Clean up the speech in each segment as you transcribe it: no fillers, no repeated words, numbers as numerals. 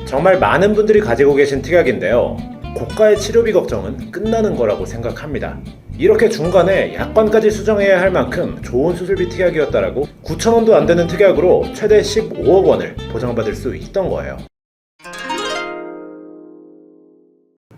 정말 많은 분들이 가지고 계신 특약인데요. 고가의 치료비 걱정은 끝나는 거라고 생각합니다. 이렇게 중간에 약관까지 수정해야 할 만큼 좋은 수술비 특약이었다라고 9,000원도 안 되는 특약으로 최대 15억 원을 보장받을 수 있던 거예요.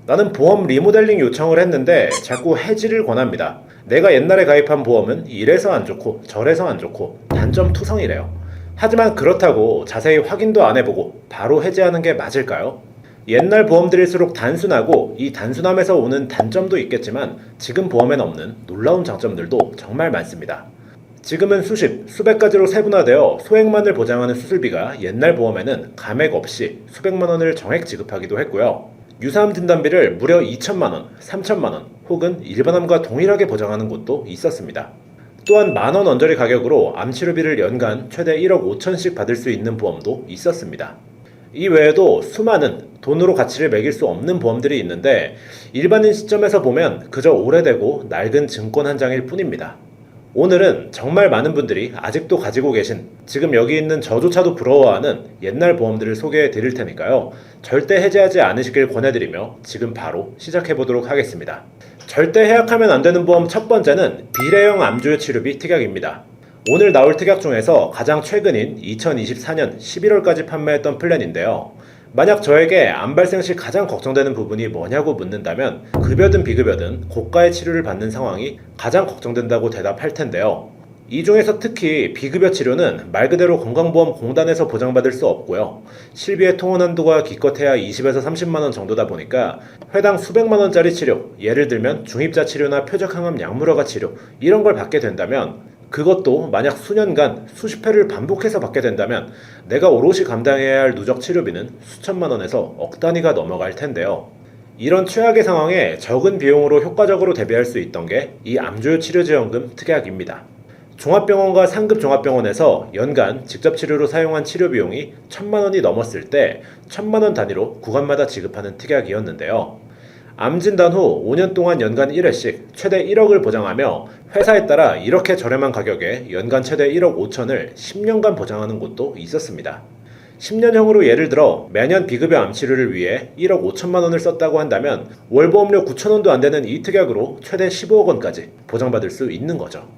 나는 보험 리모델링 요청을 했는데 자꾸 해지를 권합니다. 내가 옛날에 가입한 보험은 이래서 안 좋고 저래서 안 좋고 단점 투성이래요. 하지만 그렇다고 자세히 확인도 안 해보고 바로 해지하는 게 맞을까요? 옛날 보험들일수록 단순하고 이 단순함에서 오는 단점도 있겠지만 지금 보험엔 없는 놀라운 장점들도 정말 많습니다. 지금은 수십, 수백 가지로 세분화되어 소액만을 보장하는 수술비가 옛날 보험에는 감액 없이 수백만 원을 정액 지급하기도 했고요. 유사암 진단비를 무려 2천만 원, 3천만 원 혹은 일반암과 동일하게 보장하는 곳도 있었습니다. 또한 만원 언저리 가격으로 암치료비를 연간 최대 1억 5천씩 받을 수 있는 보험도 있었습니다. 이 외에도 수많은 돈으로 가치를 매길 수 없는 보험들이 있는데 일반인 시점에서 보면 그저 오래되고 낡은 증권 한 장일 뿐입니다. 오늘은 정말 많은 분들이 아직도 가지고 계신, 지금 여기 있는 저조차도 부러워하는 옛날 보험들을 소개해 드릴 테니까요. 절대 해지하지 않으시길 권해드리며 지금 바로 시작해 보도록 하겠습니다. 절대 해약하면 안 되는 보험 첫 번째는 비례형 암조효 치료비 특약입니다. 오늘 나올 특약 중에서 가장 최근인 2024년 11월까지 판매했던 플랜인데요. 만약 저에게 암 발생 시 가장 걱정되는 부분이 뭐냐고 묻는다면 급여든 비급여든 고가의 치료를 받는 상황이 가장 걱정된다고 대답할 텐데요. 이 중에서 특히 비급여 치료는 말 그대로 건강보험공단에서 보장받을 수 없고요. 실비의 통원 한도가 기껏해야 20에서 30만 원 정도다 보니까 회당 수백만 원짜리 치료, 예를 들면 중입자 치료나 표적항암 약물허가 치료 이런 걸 받게 된다면, 그것도 만약 수년간 수십 회를 반복해서 받게 된다면 내가 오롯이 감당해야 할 누적 치료비는 수천만 원에서 억 단위가 넘어갈 텐데요. 이런 최악의 상황에 적은 비용으로 효과적으로 대비할 수 있던 게 이 암조효 치료지원금 특약입니다. 종합병원과 상급 종합병원에서 연간 직접 치료로 사용한 치료 비용이 1,000만 원이 넘었을 때 1,000만 원 단위로 구간마다 지급하는 특약이었는데요. 암 진단 후 5년 동안 연간 1회씩 최대 1억을 보장하며 회사에 따라 이렇게 저렴한 가격에 연간 최대 1억 5천을 10년간 보장하는 곳도 있었습니다. 10년형으로 예를 들어 매년 비급여 암 치료를 위해 1억 5천만 원을 썼다고 한다면 월 보험료 9,000원도 안 되는 이 특약으로 최대 15억 원까지 보장받을 수 있는 거죠.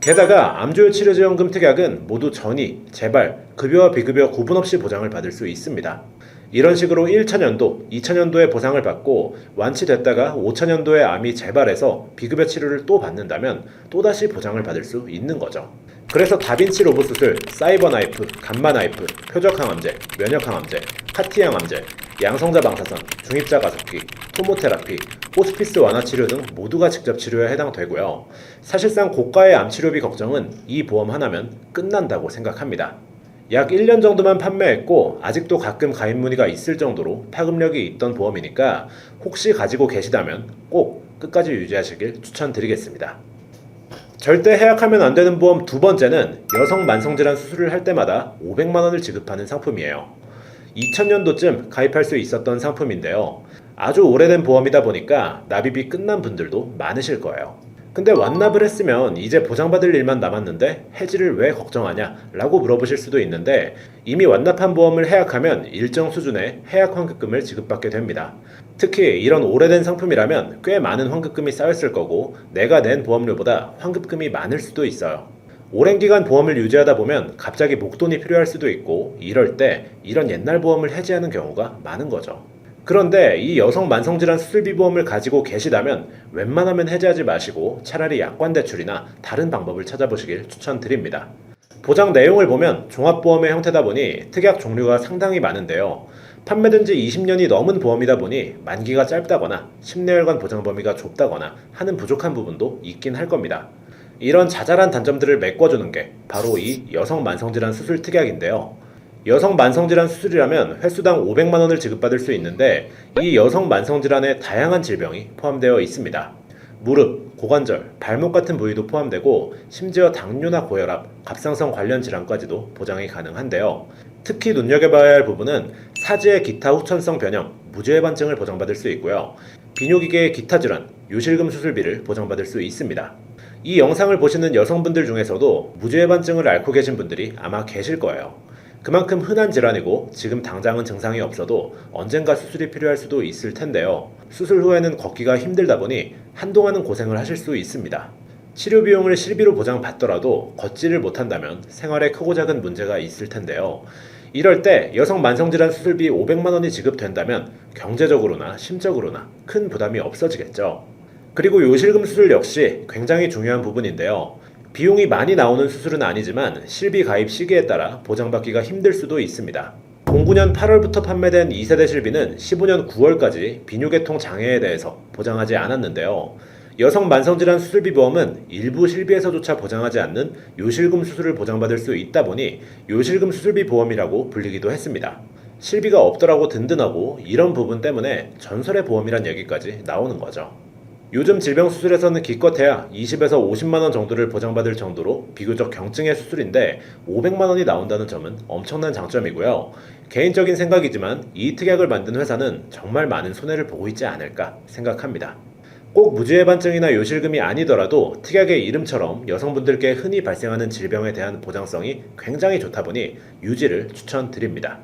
게다가 암조효 치료지원금 특약은 모두 전이, 재발, 급여와 비급여 구분 없이 보장을 받을 수 있습니다. 이런 식으로 1차년도, 2차년도에 보상을 받고 완치됐다가 5차년도에 암이 재발해서 비급여 치료를 또 받는다면 또다시 보장을 받을 수 있는 거죠. 그래서 다빈치 로봇 수술, 사이버 나이프, 감마 나이프, 표적 항암제, 면역 항암제, 카티 항암제, 양성자 방사선, 중입자 가습기, 토모테라피, 호스피스 완화 치료 등 모두가 직접 치료에 해당되고요. 사실상 고가의 암 치료비 걱정은 이 보험 하나면 끝난다고 생각합니다. 약 1년 정도만 판매했고 아직도 가끔 가입 문의가 있을 정도로 파급력이 있던 보험이니까 혹시 가지고 계시다면 꼭 끝까지 유지하시길 추천드리겠습니다. 절대 해약하면 안 되는 보험 두 번째는 여성 만성질환 수술을 할 때마다 500만 원을 지급하는 상품이에요. 2000년도쯤 가입할 수 있었던 상품인데요. 아주 오래된 보험이다 보니까 납입이 끝난 분들도 많으실 거예요. 근데 완납을 했으면 이제 보장받을 일만 남았는데 해지를 왜 걱정하냐 라고 물어보실 수도 있는데, 이미 완납한 보험을 해약하면 일정 수준의 해약 환급금을 지급받게 됩니다. 특히 이런 오래된 상품이라면 꽤 많은 환급금이 쌓였을 거고 내가 낸 보험료보다 환급금이 많을 수도 있어요. 오랜 기간 보험을 유지하다 보면 갑자기 목돈이 필요할 수도 있고 이럴 때 이런 옛날 보험을 해지하는 경우가 많은 거죠. 그런데 이 여성 만성질환 수술비 보험을 가지고 계시다면 웬만하면 해지하지 마시고 차라리 약관대출이나 다른 방법을 찾아보시길 추천드립니다. 보장 내용을 보면 종합보험의 형태다 보니 특약 종류가 상당히 많은데요. 판매된 지 20년이 넘은 보험이다 보니 만기가 짧다거나 10내열간 보장 범위가 좁다거나 하는 부족한 부분도 있긴 할 겁니다. 이런 자잘한 단점들을 메꿔주는 게 바로 이 여성 만성질환 수술 특약인데요. 여성 만성질환 수술이라면 횟수당 500만 원을 지급받을 수 있는데 이 여성 만성질환에 다양한 질병이 포함되어 있습니다. 무릎, 고관절, 발목 같은 부위도 포함되고 심지어 당뇨나 고혈압, 갑상선 관련 질환까지도 보장이 가능한데요. 특히 눈여겨봐야 할 부분은 사지의 기타 후천성 변형, 무지해반증을 보장받을 수 있고요. 비뇨기계의 기타 질환, 요실금 수술비를 보장받을 수 있습니다. 이 영상을 보시는 여성분들 중에서도 무지해반증을 앓고 계신 분들이 아마 계실 거예요. 그만큼 흔한 질환이고 지금 당장은 증상이 없어도 언젠가 수술이 필요할 수도 있을 텐데요. 수술 후에는 걷기가 힘들다 보니 한동안은 고생을 하실 수 있습니다. 치료 비용을 실비로 보장받더라도 걷지를 못한다면 생활에 크고 작은 문제가 있을 텐데요. 이럴 때 여성 만성질환 수술비 500만 원이 지급된다면 경제적으로나 심적으로나 큰 부담이 없어지겠죠. 그리고 요실금 수술 역시 굉장히 중요한 부분인데요. 비용이 많이 나오는 수술은 아니지만 실비 가입 시기에 따라 보장받기가 힘들 수도 있습니다. 09년 8월부터 판매된 2세대 실비는 15년 9월까지 비뇨계통 장애에 대해서 보장하지 않았는데요. 여성 만성질환 수술비 보험은 일부 실비에서조차 보장하지 않는 요실금 수술을 보장받을 수 있다 보니 요실금 수술비 보험이라고 불리기도 했습니다. 실비가 없더라고 든든하고 이런 부분 때문에 전설의 보험이란 얘기까지 나오는 거죠. 요즘 질병 수술에서는 기껏해야 20에서 50만 원 정도를 보장받을 정도로 비교적 경증의 수술인데 500만 원이 나온다는 점은 엄청난 장점이고요. 개인적인 생각이지만 이 특약을 만든 회사는 정말 많은 손해를 보고 있지 않을까 생각합니다. 꼭 무지해반증이나 요실금이 아니더라도 특약의 이름처럼 여성분들께 흔히 발생하는 질병에 대한 보장성이 굉장히 좋다 보니 유지를 추천드립니다.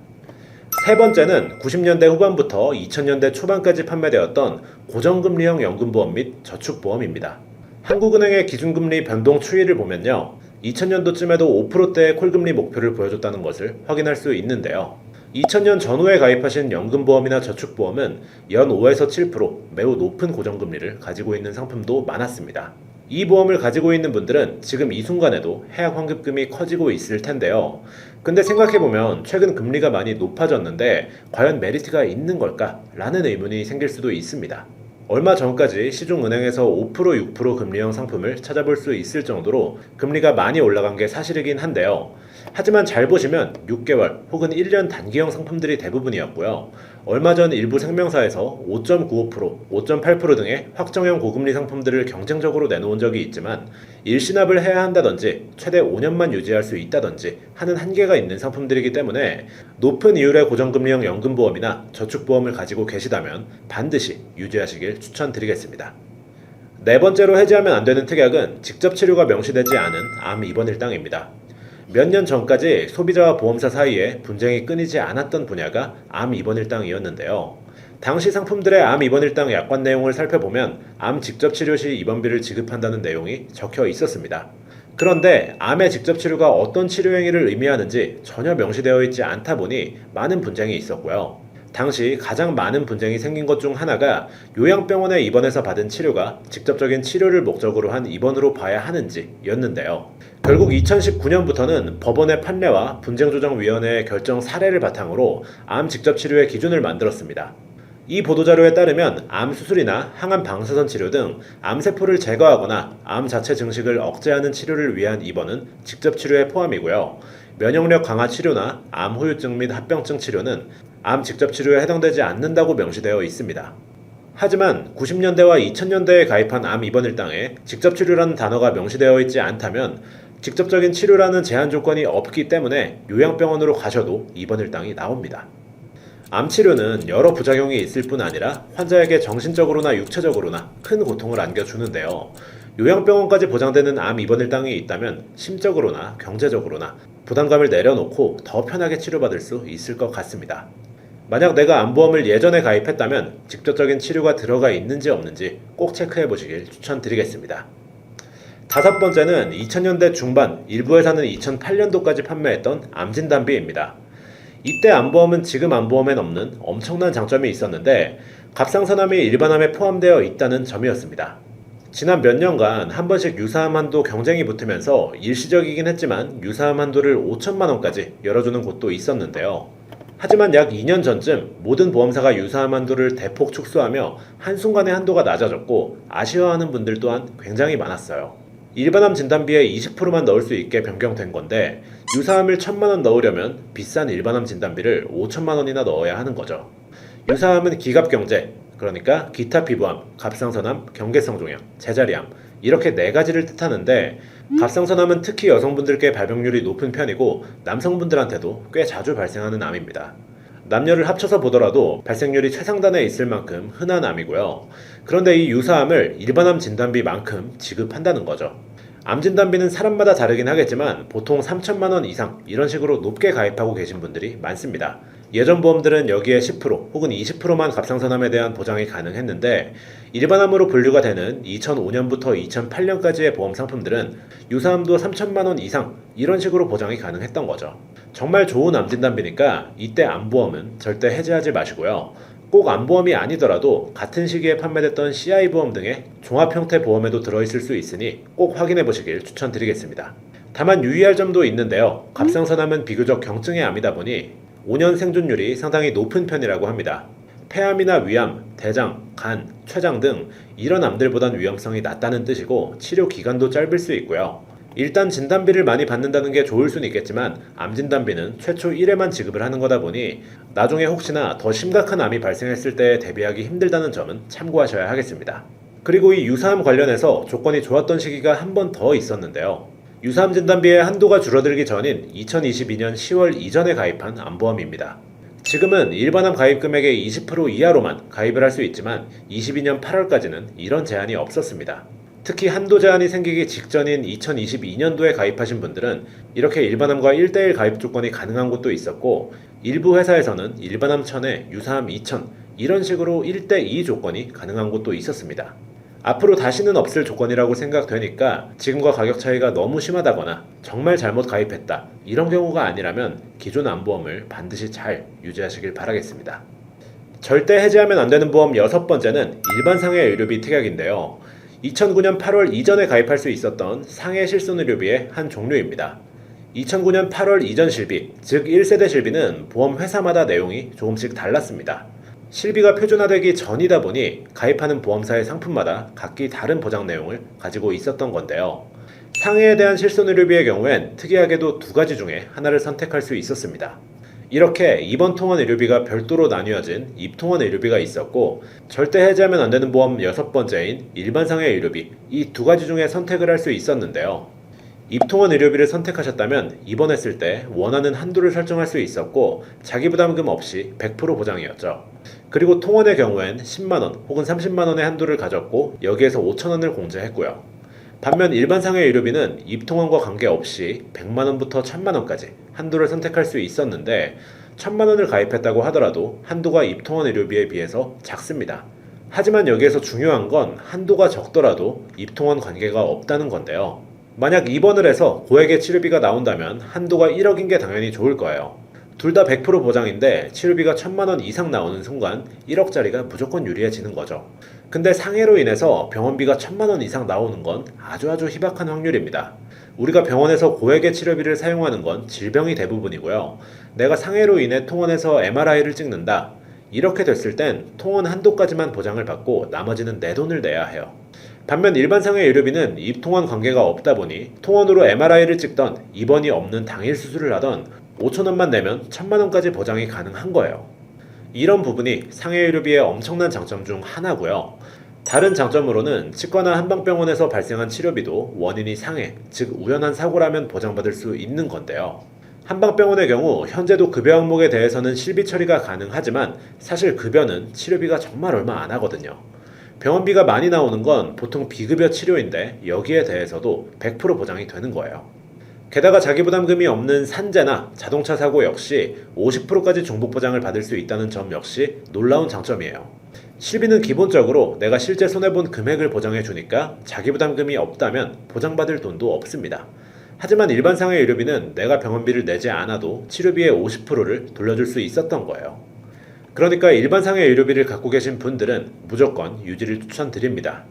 세 번째는 90년대 후반부터 2000년대 초반까지 판매되었던 고정금리형 연금보험 및 저축보험입니다. 한국은행의 기준금리 변동 추이를 보면요. 2000년도쯤에도 5%대의 콜금리 목표를 보여줬다는 것을 확인할 수 있는데요. 2000년 전후에 가입하신 연금보험이나 저축보험은 연 5에서 7% 매우 높은 고정금리를 가지고 있는 상품도 많았습니다. 이 보험을 가지고 있는 분들은 지금 이 순간에도 해약 환급금이 커지고 있을 텐데요. 근데 생각해보면 최근 금리가 많이 높아졌는데 과연 메리트가 있는 걸까? 라는 의문이 생길 수도 있습니다. 얼마 전까지 시중은행에서 5%, 6% 금리형 상품을 찾아볼 수 있을 정도로 금리가 많이 올라간 게 사실이긴 한데요. 하지만 잘 보시면 6개월 혹은 1년 단기형 상품들이 대부분이었고요. 얼마 전 일부 생명사에서 5.95%, 5.8% 등의 확정형 고금리 상품들을 경쟁적으로 내놓은 적이 있지만 일시납을 해야 한다든지 최대 5년만 유지할 수 있다든지 하는 한계가 있는 상품들이기 때문에 높은 이율의 고정금리형 연금보험이나 저축보험을 가지고 계시다면 반드시 유지하시길 추천드리겠습니다. 네 번째로 해지하면 안 되는 특약은 직접 치료가 명시되지 않은 암 입원 일당입니다. 몇 년 전까지 소비자와 보험사 사이에 분쟁이 끊이지 않았던 분야가 암 입원 일당이었는데요. 당시 상품들의 암 입원 일당 약관 내용을 살펴보면 암 직접 치료 시 입원비를 지급한다는 내용이 적혀 있었습니다. 그런데 암의 직접 치료가 어떤 치료 행위를 의미하는지 전혀 명시되어 있지 않다 보니 많은 분쟁이 있었고요. 당시 가장 많은 분쟁이 생긴 것 중 하나가 요양병원에 입원해서 받은 치료가 직접적인 치료를 목적으로 한 입원으로 봐야 하는지 였는데요. 결국 2019년부터는 법원의 판례와 분쟁조정위원회의 결정 사례를 바탕으로 암 직접 치료의 기준을 만들었습니다. 이 보도자료에 따르면 암 수술이나 항암 방사선 치료 등 암세포를 제거하거나 암 자체 증식을 억제하는 치료를 위한 입원은 직접 치료에 포함이고요. 면역력 강화 치료나 암 후유증 및 합병증 치료는 암 직접 치료에 해당되지 않는다고 명시되어 있습니다. 하지만 90년대와 2000년대에 가입한 암 입원 일당에 직접 치료라는 단어가 명시되어 있지 않다면 직접적인 치료라는 제한 조건이 없기 때문에 요양병원으로 가셔도 입원 일당이 나옵니다. 암 치료는 여러 부작용이 있을 뿐 아니라 환자에게 정신적으로나 육체적으로나 큰 고통을 안겨주는데요. 요양병원까지 보장되는 암 입원 일당이 있다면 심적으로나 경제적으로나 부담감을 내려놓고 더 편하게 치료받을 수 있을 것 같습니다. 만약 내가 암보험을 예전에 가입했다면 직접적인 치료가 들어가 있는지 없는지 꼭 체크해 보시길 추천드리겠습니다. 다섯 번째는 2000년대 중반, 일부 회사는 2008년도까지 판매했던 암진단비입니다. 이때 암보험은 지금 암보험엔 없는 엄청난 장점이 있었는데 갑상선암이 일반암에 포함되어 있다는 점이었습니다. 지난 몇 년간 한 번씩 유사암 한도 경쟁이 붙으면서 일시적이긴 했지만 유사암 한도를 5천만 원까지 열어주는 곳도 있었는데요. 하지만 약 2년 전쯤 모든 보험사가 유사암 한도를 대폭 축소하며 한순간에 한도가 낮아졌고 아쉬워하는 분들 또한 굉장히 많았어요. 일반암 진단비에 20%만 넣을 수 있게 변경된 건데 유사암을 1,000만 원 넣으려면 비싼 일반암 진단비를 5천만 원이나 넣어야 하는 거죠. 유사암은 기갑경제, 그러니까 기타 피부암, 갑상선암, 경계성 종양, 제자리암 이렇게 네 가지를 뜻하는데 갑상선암은 특히 여성분들께 발병률이 높은 편이고 남성분들한테도 꽤 자주 발생하는 암입니다. 남녀를 합쳐서 보더라도 발생률이 최상단에 있을 만큼 흔한 암이고요. 그런데 이 유사암을 일반암 진단비만큼 지급한다는 거죠. 암 진단비는 사람마다 다르긴 하겠지만 보통 3천만 원 이상 이런 식으로 높게 가입하고 계신 분들이 많습니다. 예전 보험들은 여기에 10% 혹은 20%만 갑상선암에 대한 보장이 가능했는데 일반암으로 분류가 되는 2005년부터 2008년까지의 보험 상품들은 유사암도 3천만 원 이상 이런 식으로 보장이 가능했던 거죠. 정말 좋은 암 진단비니까 이때 암보험은 절대 해지하지 마시고요. 꼭 암보험이 아니더라도 같은 시기에 판매됐던 CI보험 등의 종합 형태 보험에도 들어있을 수 있으니 꼭 확인해 보시길 추천드리겠습니다. 다만 유의할 점도 있는데요. 갑상선암은 비교적 경증의 암이다 보니 5년 생존율이 상당히 높은 편이라고 합니다. 폐암이나 위암, 대장, 간, 췌장 등 이런 암들보단 위험성이 낮다는 뜻이고 치료 기간도 짧을 수 있고요. 일단 진단비를 많이 받는다는 게 좋을 수는 있겠지만 암 진단비는 최초 1회만 지급을 하는 거다 보니 나중에 혹시나 더 심각한 암이 발생했을 때 대비하기 힘들다는 점은 참고하셔야 하겠습니다. 그리고 이 유사암 관련해서 조건이 좋았던 시기가 한 번 더 있었는데요. 유사암 진단비의 한도가 줄어들기 전인 2022년 10월 이전에 가입한 암보험입니다. 지금은 일반암 가입 금액의 20% 이하로만 가입을 할 수 있지만 22년 8월까지는 이런 제한이 없었습니다. 특히 한도 제한이 생기기 직전인 2022년도에 가입하신 분들은 이렇게 일반암과 1:1 가입 조건이 가능한 곳도 있었고 일부 회사에서는 일반암 1000에 유사암 2000 이런 식으로 1:2 조건이 가능한 곳도 있었습니다. 앞으로 다시는 없을 조건이라고 생각되니까 지금과 가격 차이가 너무 심하다거나 정말 잘못 가입했다 이런 경우가 아니라면 기존 암보험을 반드시 잘 유지하시길 바라겠습니다. 절대 해지하면 안 되는 보험 6번째는 일반상해 의료비 특약인데요. 2009년 8월 이전에 가입할 수 있었던 상해 실손의료비의 한 종류입니다. 2009년 8월 이전 실비, 즉 1세대 실비는 보험 회사마다 내용이 조금씩 달랐습니다. 실비가 표준화되기 전이다 보니 가입하는 보험사의 상품마다 각기 다른 보장 내용을 가지고 있었던 건데요. 상해에 대한 실손의료비의 경우엔 특이하게도 두 가지 중에 하나를 선택할 수 있었습니다. 이렇게 입원 통원 의료비가 별도로 나뉘어진 입통원 의료비가 있었고 절대 해지하면 안 되는 보험 6번째인 일반상해 의료비 이 두 가지 중에 선택을 할 수 있었는데요. 입통원 의료비를 선택하셨다면 입원했을 때 원하는 한도를 설정할 수 있었고 자기부담금 없이 100% 보장이었죠. 그리고 통원의 경우엔 10만원 혹은 30만원의 한도를 가졌고 여기에서 5천원을 공제했고요. 반면 일반상해 의료비는 입통원과 관계없이 100만원부터 1000만원까지 한도를 선택할 수 있었는데 1000만원을 가입했다고 하더라도 한도가 입통원 의료비에 비해서 작습니다. 하지만 여기에서 중요한 건 한도가 적더라도 입통원 관계가 없다는 건데요. 만약 입원을 해서 고액의 치료비가 나온다면 한도가 1억인 게 당연히 좋을 거예요. 둘 다 100% 보장인데 치료비가 1000만원 이상 나오는 순간 1억짜리가 무조건 유리해지는 거죠. 근데 상해로 인해서 병원비가 1000만원 이상 나오는 건 아주 희박한 확률입니다. 우리가 병원에서 고액의 치료비를 사용하는 건 질병이 대부분이고요. 내가 상해로 인해 통원에서 MRI를 찍는다. 이렇게 됐을 땐 통원 한도까지만 보장을 받고 나머지는 내 돈을 내야 해요. 반면 일반상해 의료비는 입통원 관계가 없다 보니 통원으로 MRI를 찍던 입원이 없는 당일 수술을 하던 5천원만 내면 1000만원까지 보장이 가능한 거예요. 이런 부분이 상해 의료비의 엄청난 장점 중 하나고요. 다른 장점으로는 치과나 한방병원에서 발생한 치료비도 원인이 상해, 즉 우연한 사고라면 보장받을 수 있는 건데요. 한방병원의 경우 현재도 급여 항목에 대해서는 실비 처리가 가능하지만 사실 급여는 치료비가 정말 얼마 안 하거든요. 병원비가 많이 나오는 건 보통 비급여 치료인데 여기에 대해서도 100% 보장이 되는 거예요. 게다가 자기부담금이 없는 산재나 자동차 사고 역시 50%까지 중복 보장을 받을 수 있다는 점 역시 놀라운 장점이에요. 실비는 기본적으로 내가 실제 손해본 금액을 보장해 주니까 자기부담금이 없다면 보장받을 돈도 없습니다. 하지만 일반상해 의료비는 내가 병원비를 내지 않아도 치료비의 50%를 돌려줄 수 있었던 거예요. 그러니까 일반상해 의료비를 갖고 계신 분들은 무조건 유지를 추천드립니다.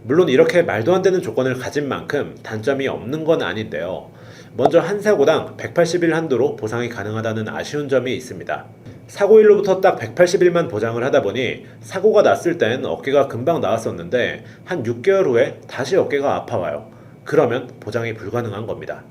물론 이렇게 말도 안 되는 조건을 가진 만큼 단점이 없는 건 아닌데요. 먼저 한 사고당 180일 한도로 보상이 가능하다는 아쉬운 점이 있습니다. 사고일로부터 딱 180일만 보장을 하다 보니 사고가 났을 땐 어깨가 금방 나았었는데 한 6개월 후에 다시 어깨가 아파와요. 그러면 보장이 불가능한 겁니다.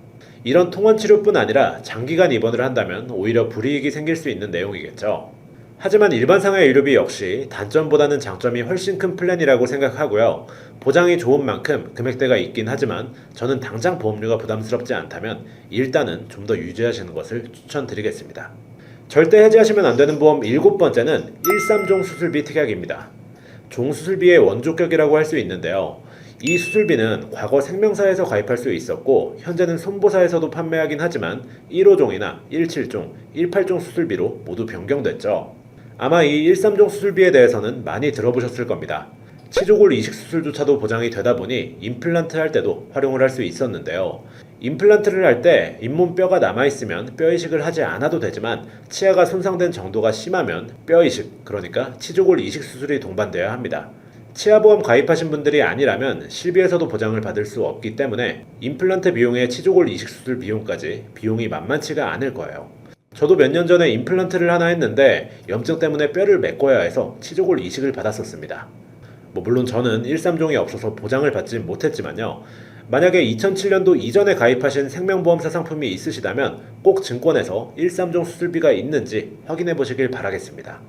이런 통원치료뿐 아니라 장기간 입원을 한다면 오히려 불이익이 생길 수 있는 내용이겠죠. 하지만 일반상해 의료비 역시 단점보다는 장점이 훨씬 큰 플랜이라고 생각하고요. 보장이 좋은 만큼 금액대가 있긴 하지만 저는 당장 보험료가 부담스럽지 않다면 일단은 좀 더 유지하시는 것을 추천드리겠습니다. 절대 해지하시면 안 되는 보험 7번째는 13종 수술비 특약입니다. 종수술비의 원조격이라고 할 수 있는데요. 이 수술비는 과거 생명사에서 가입할 수 있었고 현재는 손보사에서도 판매하긴 하지만 1호종이나 17종, 18종 수술비로 모두 변경됐죠. 아마 이 13종 수술비에 대해서는 많이 들어보셨을 겁니다. 치조골 이식 수술조차도 보장이 되다 보니 임플란트 할 때도 활용을 할 수 있었는데요. 임플란트를 할 때 잇몸 뼈가 남아있으면 뼈 이식을 하지 않아도 되지만 치아가 손상된 정도가 심하면 뼈 이식, 그러니까 치조골 이식 수술이 동반되어야 합니다. 치아보험 가입하신 분들이 아니라면 실비에서도 보장을 받을 수 없기 때문에 임플란트 비용에 치조골 이식 수술 비용까지 비용이 만만치가 않을 거예요. 저도 몇 년 전에 임플란트를 하나 했는데 염증 때문에 뼈를 메꿔야 해서 치조골 이식을 받았었습니다. 물론 저는 13종이 없어서 보장을 받지 못했지만요. 만약에 2007년도 이전에 가입하신 생명보험사 상품이 있으시다면 꼭 증권에서 13종 수술비가 있는지 확인해 보시길 바라겠습니다.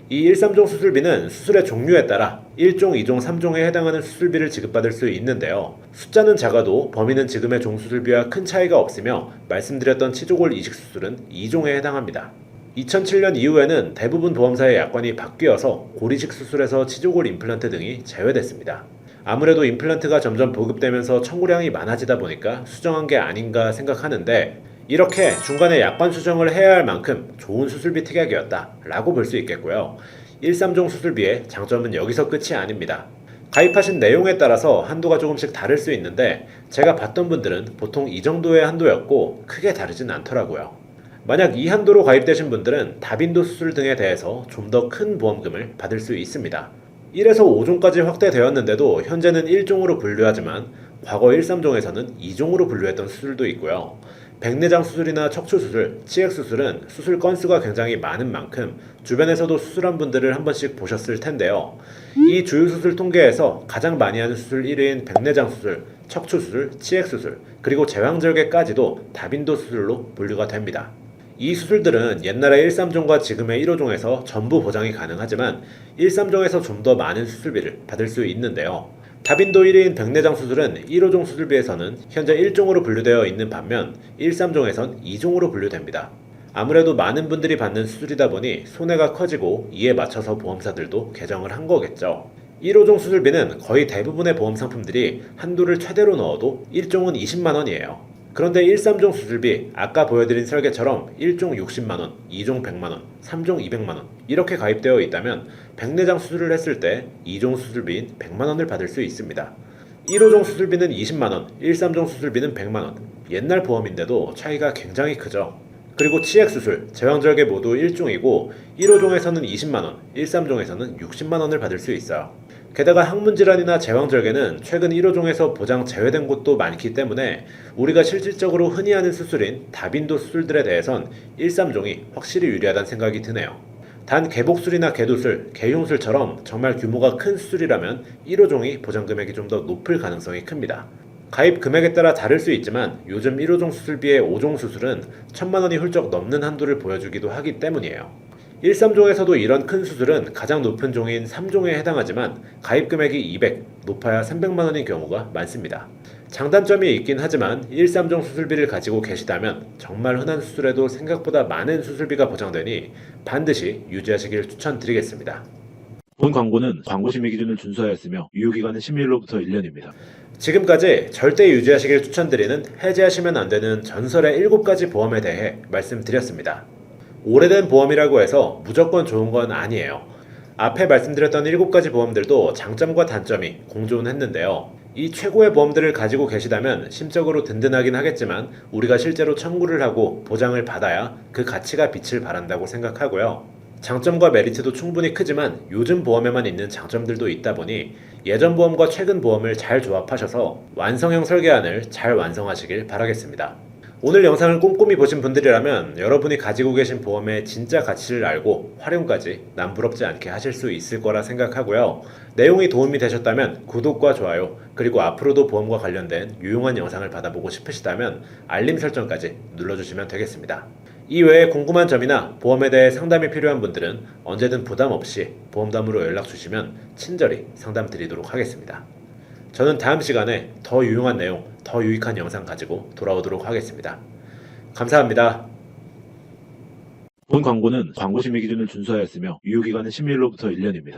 이 13종 수술비는 수술의 종류에 따라 1종, 2종, 3종에 해당하는 수술비를 지급받을 수 있는데요. 숫자는 작아도 범위는 지금의 종수술비와 큰 차이가 없으며 말씀드렸던 치조골 이식 수술은 2종에 해당합니다. 2007년 이후에는 대부분 보험사의 약관이 바뀌어서 골이식 수술에서 치조골 임플란트 등이 제외됐습니다. 아무래도 임플란트가 점점 보급되면서 청구량이 많아지다 보니까 수정한 게 아닌가 생각하는데 이렇게 중간에 약관 수정을 해야 할 만큼 좋은 수술비 특약이었다 라고 볼 수 있겠고요. 13종 수술비의 장점은 여기서 끝이 아닙니다. 가입하신 내용에 따라서 한도가 조금씩 다를 수 있는데 제가 봤던 분들은 보통 이 정도의 한도였고 크게 다르진 않더라고요. 만약 이 한도로 가입되신 분들은 다빈도 수술 등에 대해서 좀 더 큰 보험금을 받을 수 있습니다. 1에서 5종까지 확대되었는데도 현재는 1종으로 분류하지만 과거 13종에서는 2종으로 분류했던 수술도 있고요. 백내장 수술이나 척추수술, 치액수술은 수술 건수가 굉장히 많은 만큼 주변에서도 수술한 분들을 한 번씩 보셨을 텐데요. 이 주요수술 통계에서 가장 많이 하는 수술 1위인 백내장 수술, 척추수술, 치액수술, 그리고 제왕절개까지도 다빈도 수술로 분류가 됩니다. 이 수술들은 옛날의 13종과 지금의 1호종에서 전부 보장이 가능하지만 13종에서 좀 더 많은 수술비를 받을 수 있는데요. 다빈도 1위인 백내장 수술은 1호종 수술비에서는 현재 1종으로 분류되어 있는 반면 13종에선 2종으로 분류됩니다. 아무래도 많은 분들이 받는 수술이다 보니 손해가 커지고 이에 맞춰서 보험사들도 개정을 한 거겠죠. 1호종 수술비는 거의 대부분의 보험 상품들이 한도를 최대로 넣어도 1종은 20만원이에요. 그런데 13종 수술비, 아까 보여드린 설계처럼 1종 60만원, 2종 100만원, 3종 200만원 이렇게 가입되어 있다면 백내장 수술을 했을 때 2종 수술비인 100만원을 받을 수 있습니다. 1호종 수술비는 20만원, 13종 수술비는 100만원. 옛날 보험인데도 차이가 굉장히 크죠. 그리고 치액수술, 제왕절개 모두 1종이고 1호종에서는 20만원, 13종에서는 60만원을 받을 수 있어요. 게다가 항문질환이나 제왕절개는 최근 1호종에서 보장 제외된 곳도 많기 때문에 우리가 실질적으로 흔히 하는 수술인 다빈도 수술들에 대해선 13종이 확실히 유리하다는 생각이 드네요. 단 개복술이나 개도술, 개흉술처럼 정말 규모가 큰 수술이라면 1호종이 보장 금액이 좀 더 높을 가능성이 큽니다. 가입 금액에 따라 다를 수 있지만 요즘 1호종 수술비의 5종 수술은 1000만원이 훌쩍 넘는 한도를 보여주기도 하기 때문이에요. 13종에서도 이런 큰 수술은 가장 높은 종인 3종에 해당하지만 가입 금액이 200, 높아야 300만원인 경우가 많습니다. 장단점이 있긴 하지만 13종 수술비를 가지고 계시다면 정말 흔한 수술에도 생각보다 많은 수술비가 보장되니 반드시 유지하시길 추천드리겠습니다. 본 광고는 광고심의 기준을 준수하였으며 유효기간은 10일로부터 1년입니다. 지금까지 절대 유지하시길 추천드리는 해지하시면 안 되는 전설의 7가지 보험에 대해 말씀드렸습니다. 오래된 보험이라고 해서 무조건 좋은 건 아니에요. 앞에 말씀드렸던 7가지 보험들도 장점과 단점이 공존했는데요. 이 최고의 보험들을 가지고 계시다면 심적으로 든든하긴 하겠지만 우리가 실제로 청구를 하고 보장을 받아야 그 가치가 빛을 발한다고 생각하고요. 장점과 메리트도 충분히 크지만 요즘 보험에만 있는 장점들도 있다 보니 예전 보험과 최근 보험을 잘 조합하셔서 완성형 설계안을 잘 완성하시길 바라겠습니다. 오늘 영상을 꼼꼼히 보신 분들이라면 여러분이 가지고 계신 보험의 진짜 가치를 알고 활용까지 남부럽지 않게 하실 수 있을 거라 생각하고요. 내용이 도움이 되셨다면 구독과 좋아요, 그리고 앞으로도 보험과 관련된 유용한 영상을 받아보고 싶으시다면 알림 설정까지 눌러주시면 되겠습니다. 이 외에 궁금한 점이나 보험에 대해 상담이 필요한 분들은 언제든 부담 없이 보험담으로 연락 주시면 친절히 상담 드리도록 하겠습니다. 저는 다음 시간에 더 유용한 내용, 더 유익한 영상 가지고 돌아오도록 하겠습니다. 감사합니다. 본 광고는 광고심의 기준을 준수하였으며 유효기간은 10일로부터 1년입니다.